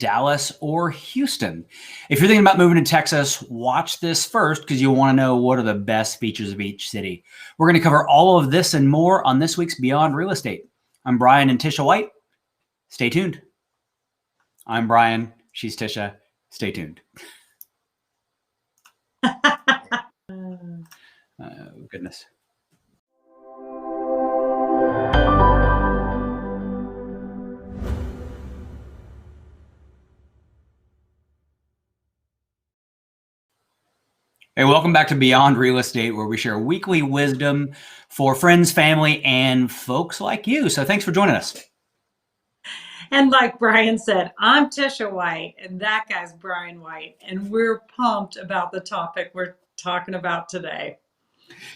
Dallas or Houston? If you're thinking about moving to Texas, watch this first because you'll want to know what are the best features of each city. We're going to cover all of this and more on this week's Beyond Real Estate. I'm Brian and Tisha White. Stay tuned. I'm Brian. She's Tisha. Stay tuned. Goodness. Hey, welcome back to Beyond Real Estate, where we share weekly wisdom for friends, family, and folks like you. So thanks for joining us. And like Brian said, I'm Tisha White, and that guy's Brian White, and we're pumped about the topic we're talking about today.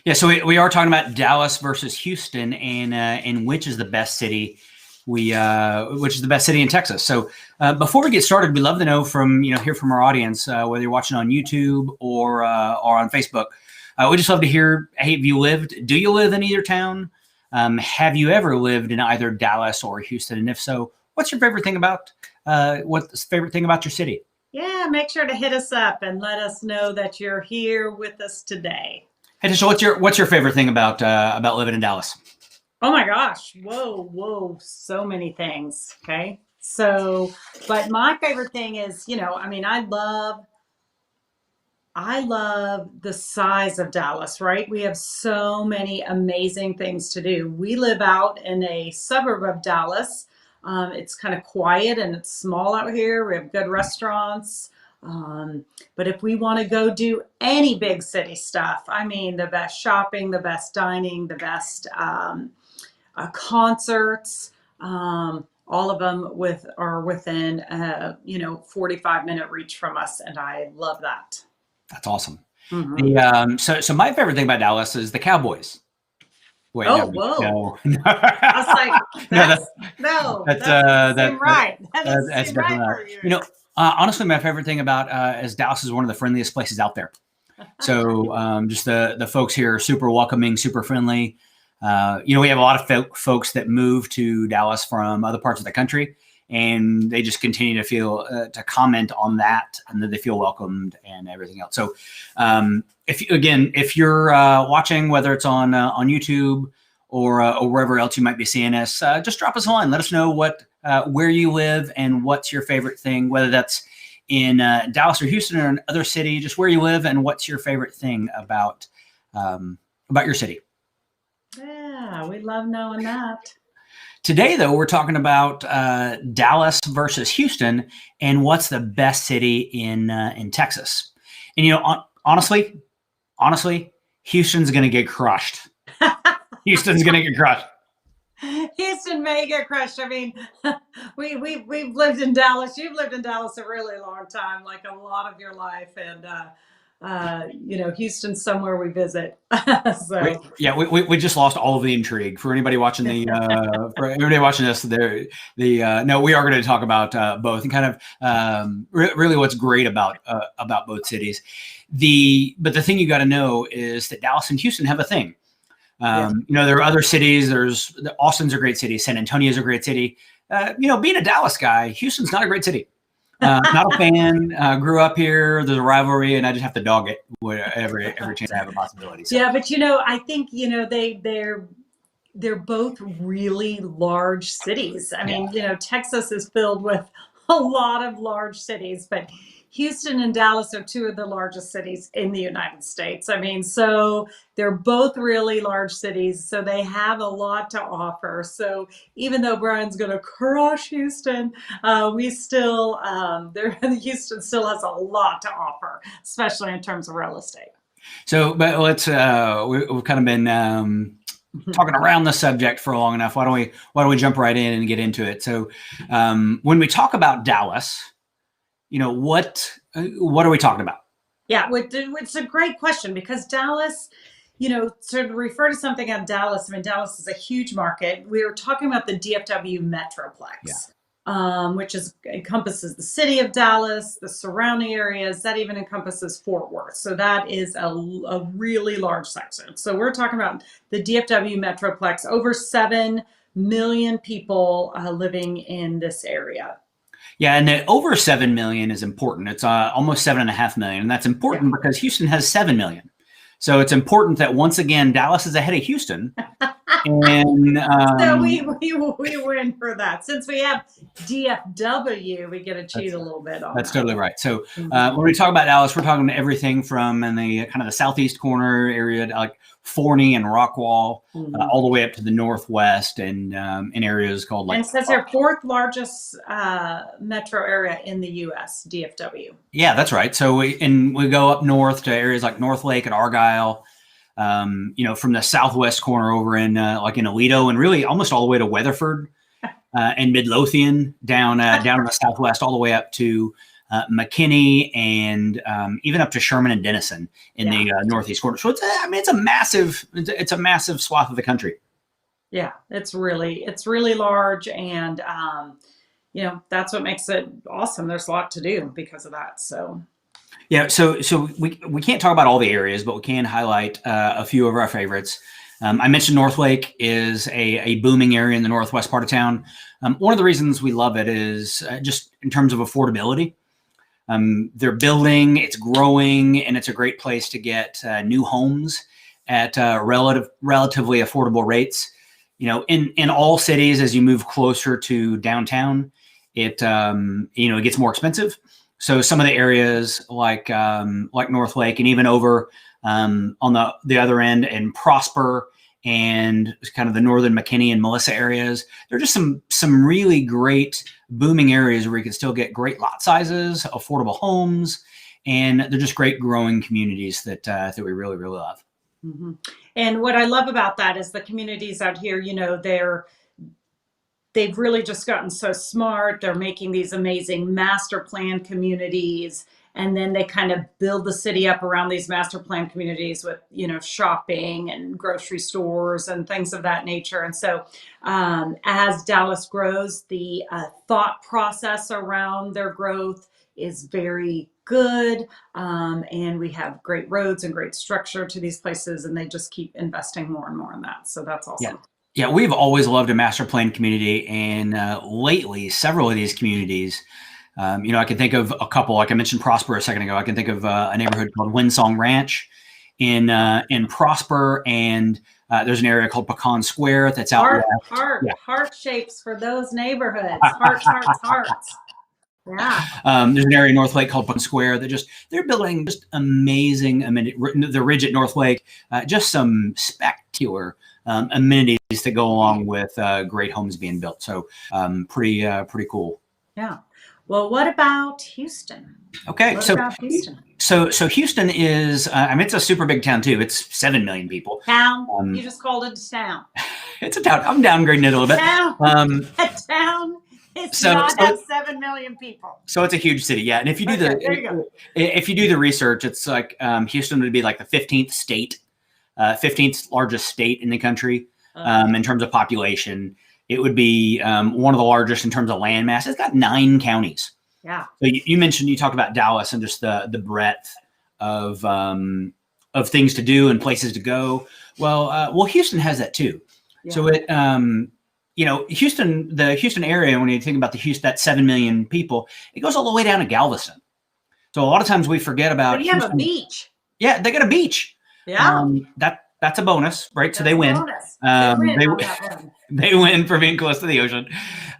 Yeah, so we are talking about Dallas versus Houston, and which is the best city which is the best city in Texas. So before we get started, we'd love to know from hear from our audience, whether you're watching on YouTube or on Facebook. We just love to hear. Hey, do you live in either town? Have you ever lived in either Dallas or Houston? And if so, what's your favorite thing about your city? Yeah, make sure to hit us up and let us know that you're here with us today. Hey, so what's your favorite thing about living in Dallas? Oh my gosh. Whoa. So many things. Okay. So, but my favorite thing is, I love the size of Dallas, right? We have so many amazing things to do. We live out in a suburb of Dallas. It's kind of quiet and it's small out here. We have good restaurants. But if we want to go do any big city stuff, the best shopping, the best dining, the best concerts, all of them are within 45-minute reach from us, and I love that. That's awesome. Mm-hmm. So my favorite thing about Dallas is the Cowboys. Wait, whoa! I was like, that's right. That's definitely right. Honestly, my favorite thing about is Dallas is one of the friendliest places out there. So just the folks here are super welcoming, super friendly. We have a lot of folks that move to Dallas from other parts of the country, and they just continue to comment on that, and that they feel welcomed and everything else. So if you're watching, whether it's on YouTube or wherever else you might be seeing us, just drop us a line. Let us know where you live and what's your favorite thing, whether that's in Dallas or Houston or another city, just where you live and what's your favorite thing about your city. Yeah, we love knowing that. Today, though, we're talking about Dallas versus Houston and what's the best city in Texas. And honestly, Houston's going to get crushed. Houston's going to get crushed. Houston may get crushed. We've lived in Dallas. You've lived in Dallas a really long time, like a lot of your life, and Houston's somewhere we visit. So we just lost all of the intrigue for anybody watching for everybody watching this. No, we are going to talk about both and kind of really what's great about both cities. But the thing you got to know is that Dallas and Houston have a thing. There are other cities. Austin's a great city. San Antonio's a great city. Being a Dallas guy, Houston's not a great city. Not a fan. Grew up here. There's a rivalry, and I just have to dog it every chance I have a possibility. So. Yeah, but I think they're both really large cities. Texas is filled with a lot of large cities, but Houston and Dallas are two of the largest cities in the United States. So they're both really large cities, so they have a lot to offer. So even though Brian's going to crush Houston, Houston still has a lot to offer, especially in terms of real estate. So, but let's we've kind of been talking around the subject for long enough. Why don't we jump right in and get into it? So, when we talk about Dallas, what are we talking about? Yeah, it's a great question because Dallas, to refer to something at Dallas, Dallas is a huge market. We were talking about the DFW Metroplex, which encompasses the city of Dallas, the surrounding areas. That even encompasses Fort Worth. So that is a really large section. So we're talking about the DFW Metroplex, over 7 million people living in this area. Yeah, and the over 7 million is important. It's almost 7.5 million, and that's Yeah. important because Houston has 7 million. So it's important that once again Dallas is ahead of Houston, and So we win for that. Since we have DFW, we get to cheat that's a little bit on that's that. totally right. So Mhm. when we talk about Dallas, we're talking everything from in the kind of the southeast corner area, like Forney and Rockwall, Mhm. all the way up to the northwest, and in areas called And like it says our fourth largest metro area in the U.S., DFW. yeah, that's right. So we go up north to areas like Northlake and Argyle. From the southwest corner over in like in Aledo, and really almost all the way to Weatherford and Midlothian, down in the southwest, all the way up to McKinney, and even up to Sherman and Denison in Yeah. the northeast corner. So it's a massive swath of the country. Yeah, it's really large, and that's what makes it awesome. There's a lot to do because of that. So Yeah, so we can't talk about all the areas, but we can highlight a few of our favorites. I mentioned Northlake is a booming area in the northwest part of town. One of the reasons we love it is just in terms of affordability. They're building, it's growing, and it's a great place to get new homes at relatively affordable rates. In all cities, as you move closer to downtown, it gets more expensive. So some of the areas like Northlake, and even over on the other end in Prosper and kind of the northern McKinney and Melissa areas, there are just some really great booming areas where you can still get great lot sizes, affordable homes, and they're just great growing communities that we really, really love. hmm and what I love about that is the communities out here. They've really just gotten so smart. They're making these amazing master plan communities. And then they kind of build the city up around these master plan communities with, shopping and grocery stores and things of that nature. And so, as Dallas grows, the thought process around their growth is very good. And we have great roads and great structure to these places, and they just keep investing more and more in that. So that's Yeah. awesome. Yeah, we've always loved a master plan community, and lately, several of these communities, I can think of a couple. Like I mentioned, Prosper a second ago. I can think of a neighborhood called Windsong Ranch in Prosper, and there's an area called Pecan Square that's out west. Yeah. Heart shapes for those neighborhoods. Hearts. Yeah. There's an area in Northlake called Pecan Square that they're building just amazing amenities. The Ridge at Northlake, just some spectacular amenities that go along with great homes being built. So pretty cool. Yeah. Well, what about Houston? Okay, What about Houston? So Houston is it's a super big town too. It's 7 million people. Town? You just called it a town. It's a town. I'm downgrading it a little bit. A town is not have 7 million people. So it's a huge city, yeah. And if you do if you do the research, it's like Houston would be like the 15th state, 15th largest state in the country in terms of population. It would be one of the largest in terms of land mass. It's got 9 counties. Yeah. So you talked about Dallas and just the breadth of things to do and places to go. Well, Houston has that too. Yeah. So Houston, the Houston area, when you think about that 7 million people, it goes all the way down to Galveston. So a lot of times we forget about. But you have a beach. Yeah, they got a beach. Yeah. That's a bonus, right? That's so they win. They win for being close to the ocean.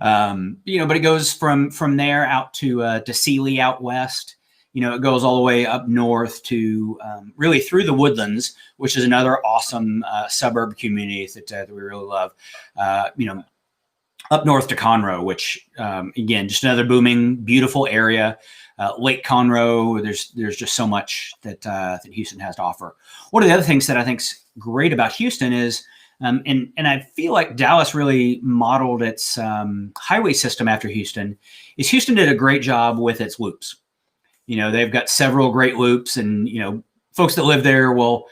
But it goes from there out to Sealy out west. It goes all the way up north to really through the Woodlands, which is another awesome suburb community that we really love. Up north to Conroe, which again, just another booming, beautiful area. Lake Conroe, there's just so much that Houston has to offer. One of the other things that I think's great about Houston is, and I feel like Dallas really modeled its highway system after Houston, is Houston did a great job with its loops. They've got several great loops, and folks that live there will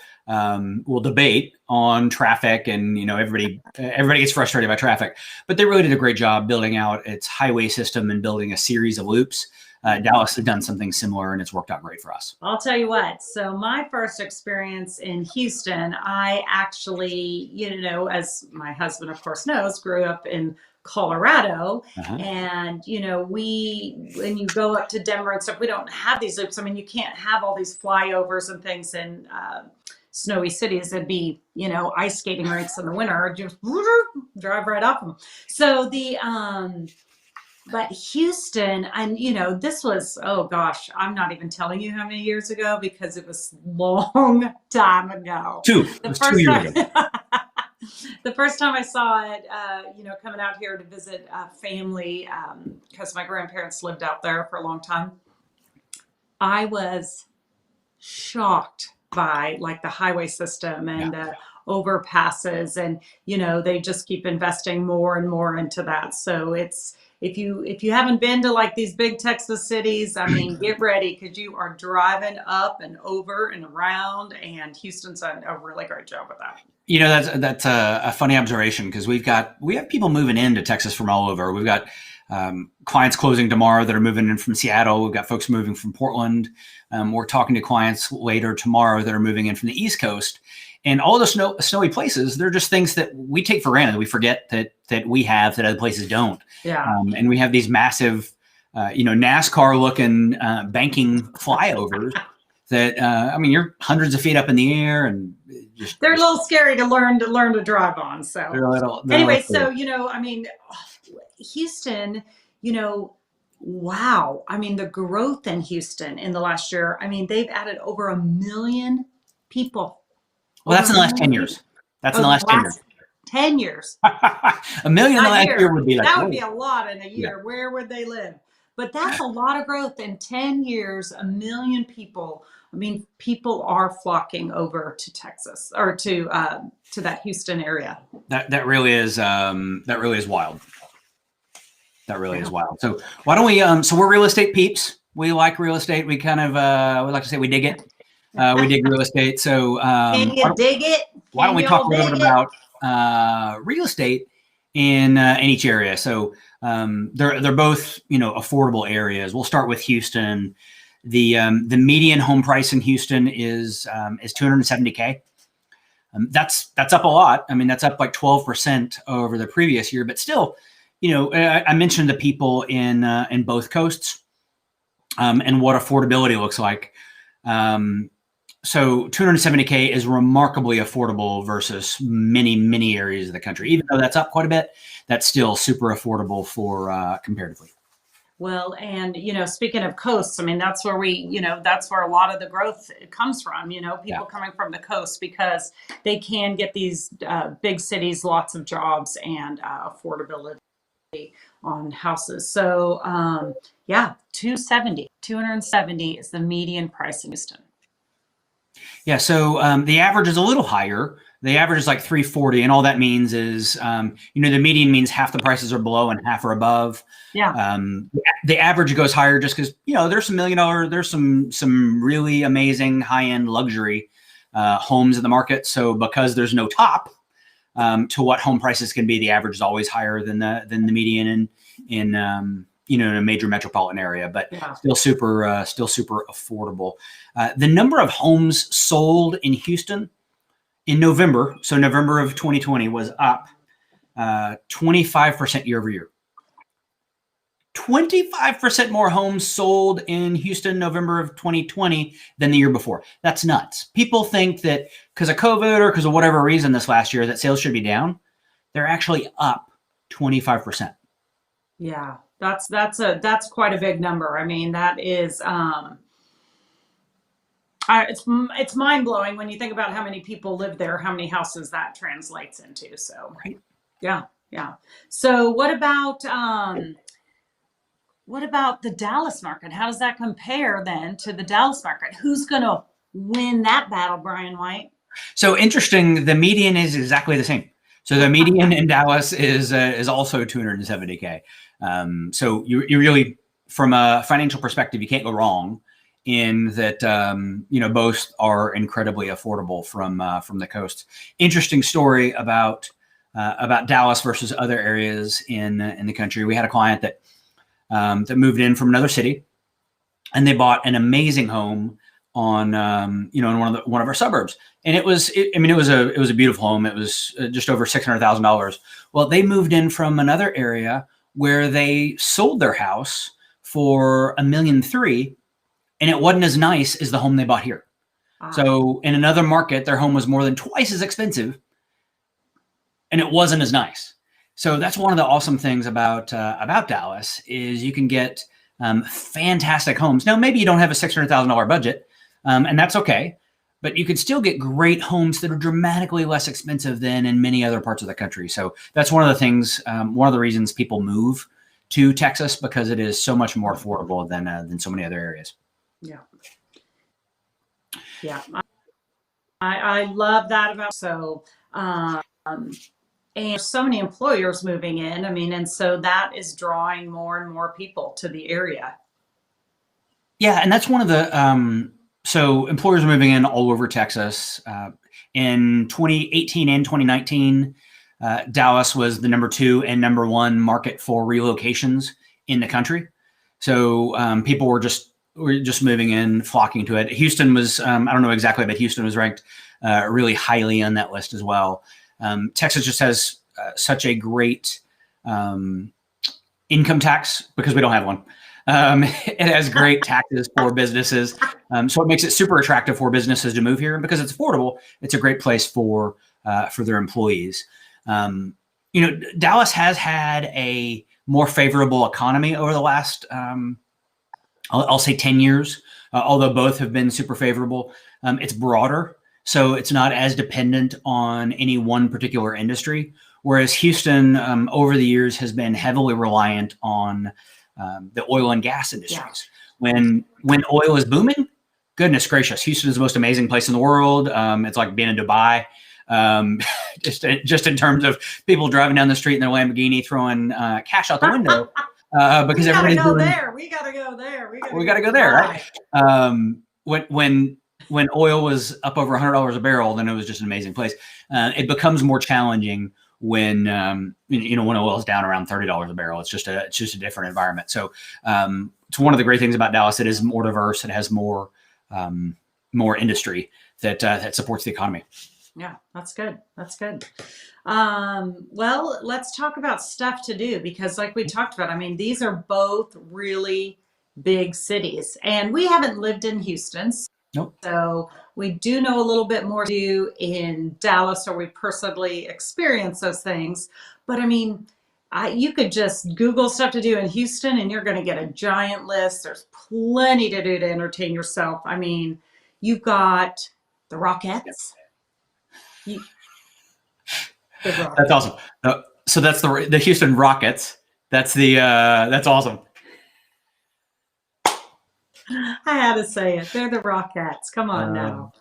debate on traffic, and everybody gets frustrated by traffic, but they really did a great job building out its highway system and building a series of loops. Dallas has done something similar, and it's worked out great for us. I'll tell you what. So my first experience in Houston, I actually, as my husband, of course, knows, grew up in Colorado. And, when you go up to Denver and stuff, we don't have these loops. I mean, you can't have all these flyovers and things in snowy cities. It'd be, ice skating rinks in the winter, just drive right off them. So but Houston, and this was, oh gosh, I'm not even telling you how many years ago because it was long time ago. It was 2 years ago. The first time I saw it, coming out here to visit family, because my grandparents lived out there for a long time, I was shocked by like the highway system and the overpasses, and they just keep investing more and more into that. So it's, if you haven't been to like these big Texas cities, I mean, get ready because you are driving up and over and around, and Houston's done a really great job with that. That's a funny observation because we have people moving into Texas from all over. We've got clients closing tomorrow that are moving in from Seattle. We've got folks moving from Portland. We're talking to clients later tomorrow that are moving in from the East Coast. And all the snowy places, they're just things that we take for granted. We forget that we have that other places don't. Yeah. And we have these massive, NASCAR-looking banking flyovers that, you're hundreds of feet up in the air, and they're a little scary to learn to drive on. So anyway, Houston, wow. I mean, the growth in Houston in the last year, they've added over 1 million people. Well, that's in the last 10 years. That's in the last 10 years. 10 years. 1 million in the last year would be like, that would be a lot in a year. Yeah. Where would they live? But that's a lot of growth in 10 years, 1 million people. People are flocking over to Texas or to that Houston area. That really is wild. That really is wild. So why don't we? So we're real estate peeps. We like real estate. We kind of we like to say we dig it. We dig real estate. So can you dig it? Why don't we talk a little bit about real estate in each area? So they're both affordable areas. We'll start with Houston. The median home price in Houston is $270K. That's up a lot. That's up like 12% over the previous year, but still, I mentioned the people in both coasts and what affordability looks like. So 270K is remarkably affordable versus many, many areas of the country. Even though that's up quite a bit, that's still super affordable for comparatively. Well, and, speaking of coasts, that's where that's where a lot of the growth comes from, people coming from the coast because they can get these big cities, lots of jobs and affordability on houses. So, 270 is the median price in Houston. Yeah. So the average is a little higher. The average is like 340, and all that means is, the median means half the prices are below and half are above. Yeah. The average goes higher just because there's some $1 million, there's some really amazing high-end luxury homes in the market. So because there's no top to what home prices can be, the average is always higher than the median in a major metropolitan area, but still super affordable. The number of homes sold in Houston in November, so November of 2020, was up 25% year over year. 25% more homes sold in Houston November of 2020 than the year before. That's nuts. People think that because of COVID or because of whatever reason this last year that sales should be down. They're actually up 25%. Yeah, that's quite a big number. That is it's mind blowing when you think about how many people live there, how many houses that translates into. So right. Yeah. So what about the Dallas market? How does that compare then to the Dallas market? Who's going to win that battle, Brian White? So interesting. The median is exactly the same. So the median in Dallas is also 270K. So you really, from a financial perspective, you can't go wrong in that. Both are incredibly affordable from the coast. Interesting story about Dallas versus other areas in the country. We had a client that moved in from another city. and they bought an amazing home on in one of our suburbs, and it was a beautiful home. It was just over $600,000. Well, they moved in from another area where they sold their house for $1.3 million, and it wasn't as nice as the home they bought here. So in another market, their home was more than twice as expensive, and it wasn't as nice. So that's one of the awesome things about Dallas is you can get fantastic homes. Now, maybe you don't have a $600,000 budget, and that's okay, but you can still get great homes that are dramatically less expensive than in many other parts of the country. So that's one of the things, one of the reasons people move to Texas, because it is so much more affordable than so many other areas. Yeah. Yeah. I love that about and so many employers moving in. I mean, and so that is drawing more and more people to the area. Yeah, and that's one of the so employers are moving in all over Texas. In 2018 and 2019, Dallas was the number 2 and number 1 market for relocations in the country. So people were just moving in, flocking to it. Houston was, I don't know exactly, but Houston was ranked really highly on that list as well. Texas just has such a great income tax because we don't have one. It has great taxes for businesses. So it makes it super attractive for businesses to move here. And because it's affordable, it's a great place for their employees. Dallas has had a more favorable economy over the last, I'll say 10 years, although both have been super favorable. It's broader, so it's not as dependent on any one particular industry. Whereas Houston, over the years, has been heavily reliant on the oil and gas industries. Yeah. When oil is booming, goodness gracious, Houston is the most amazing place in the world. It's like being in Dubai. Just in terms of people driving down the street in their Lamborghini throwing cash out the window. Because everybody's go there. We gotta go there. We gotta go there, right? When oil was up over $100 a barrel, then it was just an amazing place. It becomes more challenging when when oil is down around $30 a barrel. It's just a different environment. So it's one of the great things about Dallas. It is more diverse. It has more industry that supports the economy. Yeah, that's good. That's good. Well, let's talk about stuff to do, because like we talked about, I mean, these are both really big cities, and we haven't lived in Houston. Nope. So we do know a little bit more to do in Dallas, or we personally experience those things. But I mean, you could just Google stuff to do in Houston and you're going to get a giant list. There's plenty to do to entertain yourself. I mean, you've got the Rockettes. That's awesome. So that's the Houston Rockets. That's awesome. I had to say it. They're the Rockettes. Come on now.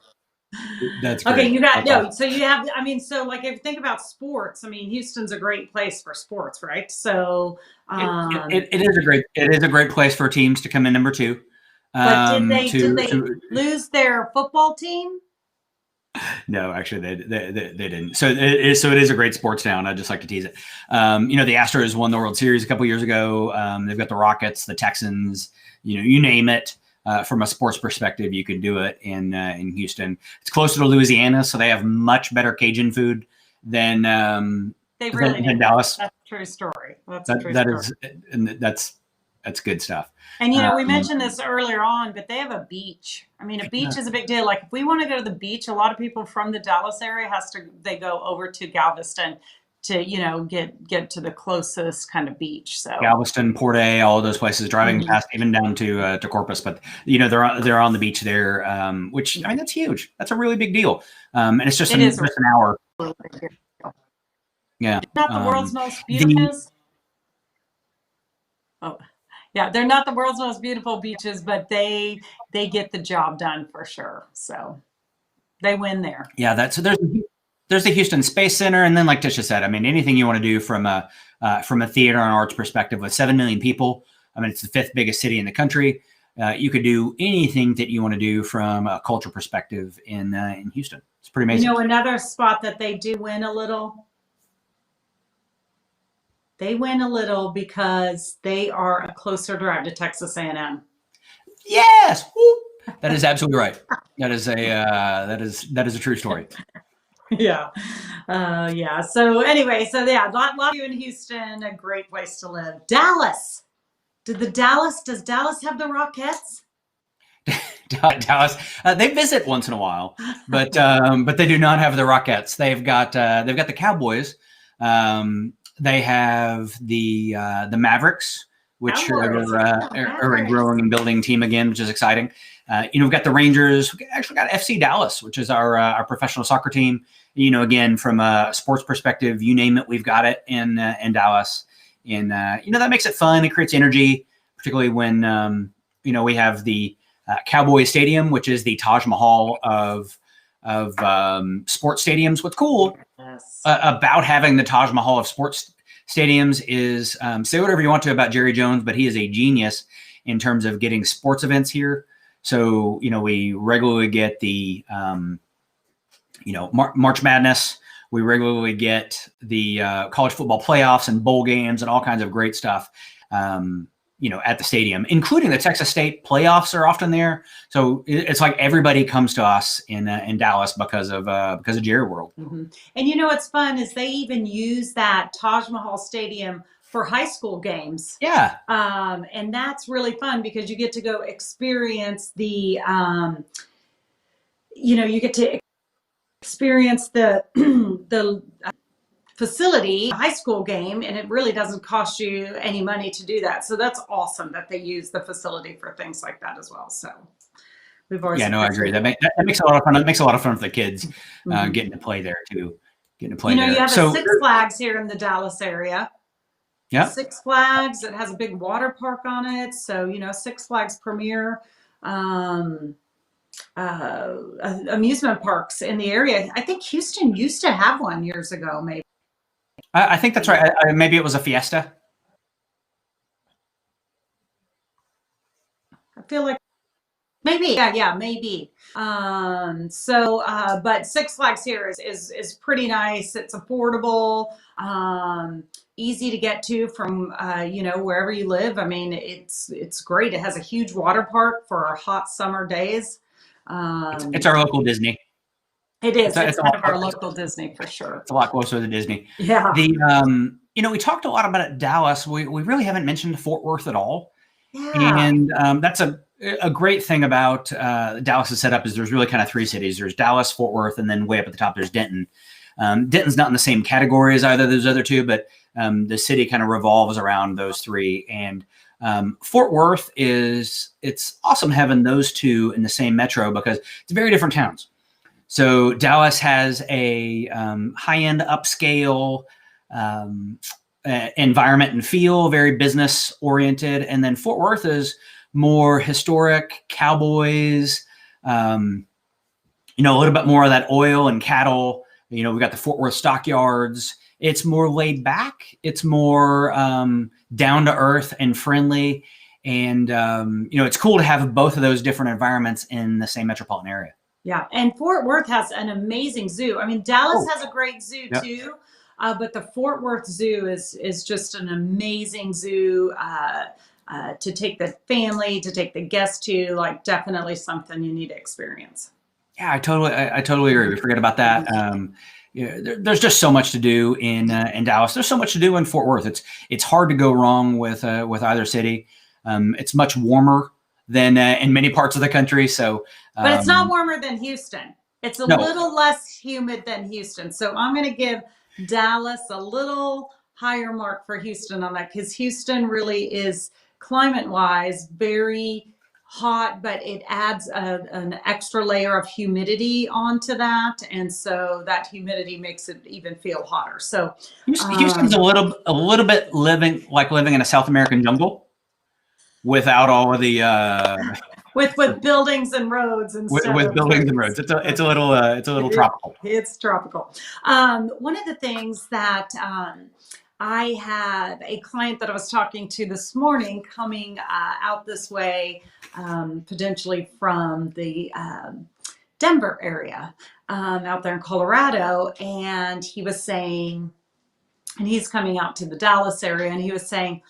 That's great. Okay. You got awesome. So you have. I mean, so like if you think about sports, I mean, Houston's a great place for sports, right? So it is a great place for teams to come in number 2. But did they lose their football team? No, actually, they didn't. So it is a great sports town. I just like to tease it. The Astros won the World Series a couple years ago. They've got the Rockets, the Texans. You name it. From a sports perspective, you can do it in Houston. It's closer to Louisiana, so they have much better Cajun food than Dallas. That's a true story. That's good stuff. And we mentioned this earlier on, but they have a beach. I mean, a beach is a big deal. Like if we want to go to the beach, a lot of people from the Dallas area they go over to Galveston to get to the closest kind of beach. So Galveston, Port A, all of those places, driving past even down to Corpus, but they're on the beach there, which I mean that's huge. That's a really big deal, and it's just an hour. Yeah, not the world's most beautiful. Yeah, they're not the world's most beautiful beaches, but they get the job done for sure. So they win there. Yeah, there's the Houston Space Center, and then like Tisha said, I mean, anything you want to do from a theater and arts perspective with 7 million people. I mean, it's the 5th biggest city in the country. You could do anything that you want to do from a culture perspective in Houston. It's pretty amazing. Another spot that they do win a little. They win a little because they are a closer drive to Texas A&M. Yes. Whoop. That is absolutely right. That is that is a true story. Yeah. Yeah. So anyway, so yeah, lot of you in Houston, a great place to live. Dallas. Does Dallas have the Rockettes? Dallas, they visit once in a while, but they do not have the Rockettes. They've got the Cowboys. They have the Mavericks, which Cowboys. Yeah, are a Mavericks. growing and building team again, which is exciting. We've got the Rangers. We actually got FC Dallas, which is our professional soccer team. Again, from a sports perspective, you name it, we've got it in Dallas. And that makes it fun. It creates energy, particularly when we have the Cowboy Stadium, which is the Taj Mahal of sports stadiums. What's cool Yes. about having the Taj Mahal of sports stadiums is say whatever you want to about Jerry Jones, but he is a genius in terms of getting sports events here. So we regularly get the March Madness. We regularly get the college football playoffs and bowl games and all kinds of great stuff. At the stadium, including the Texas State playoffs are often there. So it's like everybody comes to us in Dallas because of Jerry World. Mm-hmm. And what's fun is they even use that Taj Mahal Stadium for high school games. Yeah. And that's really fun because you get to go experience the, you get to experience the the facility, high school game, and it really doesn't cost you any money to do that. So that's awesome that they use the facility for things like that as well. So we've always I agree. That makes a lot of fun. It makes a lot of fun for the kids getting to play there too. Getting to play there. You have a Six Flags here in the Dallas area. Yeah. Six Flags. It has a big water park on it. So Six Flags Premier. Amusement parks in the area. I think Houston used to have one years ago, maybe. I think that's right. Maybe it was a Fiesta. I feel like maybe, yeah, maybe. But Six Flags here is pretty nice. It's affordable, easy to get to from wherever you live. I mean, it's great. It has a huge water park for our hot summer days. It's our local Disney. It is. It's kind of our local Disney for sure. It's a lot closer to Disney. Yeah. We talked a lot about Dallas. We really haven't mentioned Fort Worth at all. Yeah. And that's a great thing about Dallas's setup is there's really kind of three cities. There's Dallas, Fort Worth, and then way up at the top there's Denton. Denton's not in the same category as either of those other two, but the city kind of revolves around those three. And Fort Worth it's awesome having those two in the same metro because it's very different towns. So Dallas has a high-end upscale environment and feel, very business oriented. And then Fort Worth is more historic, cowboys, a little bit more of that oil and cattle. We've got the Fort Worth stockyards. It's more laid back. It's more down to earth and friendly. And, it's cool to have both of those different environments in the same metropolitan area. Yeah. And Fort Worth has an amazing zoo. I mean, Dallas has a great zoo too. But the Fort Worth Zoo is just an amazing zoo to take the family, to take the guests to, like definitely something you need to experience. Yeah, I totally agree. We forget about that. There's just so much to do in Dallas. There's so much to do in Fort Worth. It's hard to go wrong with either city. It's much warmer than in many parts of the country. So, but it's not warmer than Houston. It's a little less humid than Houston. So I'm going to give Dallas a little higher mark for Houston on that because Houston really is climate-wise very hot, but it adds an extra layer of humidity onto that, and so that humidity makes it even feel hotter. So Houston's a little bit living in a South American jungle without all of the with buildings and roads and stuff. With buildings and roads. It's a little tropical. It's tropical. One of the things that I had a client that I was talking to this morning coming out this way, potentially from the Denver area, out there in Colorado. And he was saying, and he's coming out to the Dallas area, and he was saying,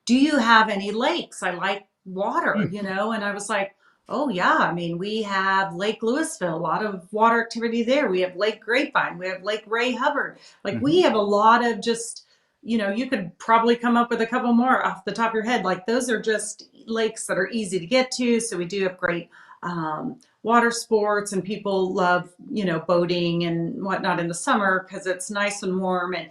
do you have any lakes? I like water, Mm. you know, and I was like, oh yeah, I mean, we have Lake Louisville, a lot of water activity there. We have Lake Grapevine, we have Lake Ray Hubbard. Like we Mhm. have a lot of just, you know, you could probably come up with a couple more off the top of your head. Like those are just lakes that are easy to get to. So we do have great water sports, and people love, you know, boating and whatnot in the summer because it's nice and warm. And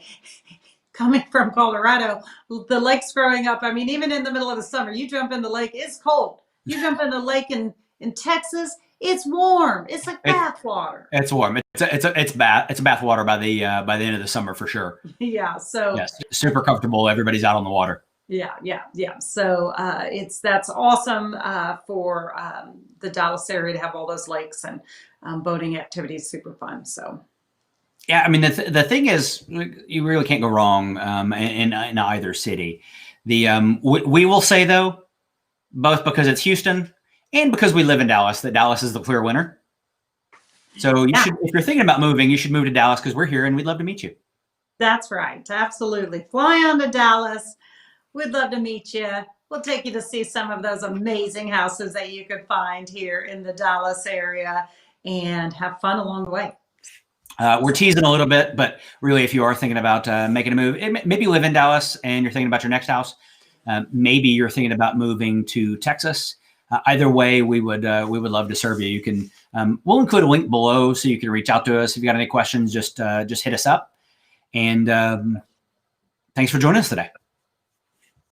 coming from Colorado, the lakes growing up, I mean, even in the middle of the summer, you jump in the lake, it's cold. You jump in the lake in Texas, it's warm. It's like It, bath water. it's warm. It's bath water by the end of the summer for sure. Yeah. So Yes, super comfortable. Everybody's out on the water. yeah. So that's awesome for the Dallas area to have all those lakes, and boating activities, super fun. So Yeah, I mean the thing is, you really can't go wrong in either city. We will say though, both because it's Houston and because we live in Dallas, that Dallas is the clear winner. So you yeah, should, if you're thinking about moving, you should move to Dallas because we're here and we'd love to meet you. that's right. Absolutely. Fly on to Dallas. We'd love to meet you. We'll take you to see some of those amazing houses that you could find here in the Dallas area and have fun along the way. We're teasing a little bit, but really, if you are thinking about making a move, maybe you live in Dallas and you're thinking about your next house. Maybe you're thinking about moving to Texas. Either way, we would love to serve you. You can we'll include a link below so you can reach out to us if you got any questions. Just hit us up. And thanks for joining us today.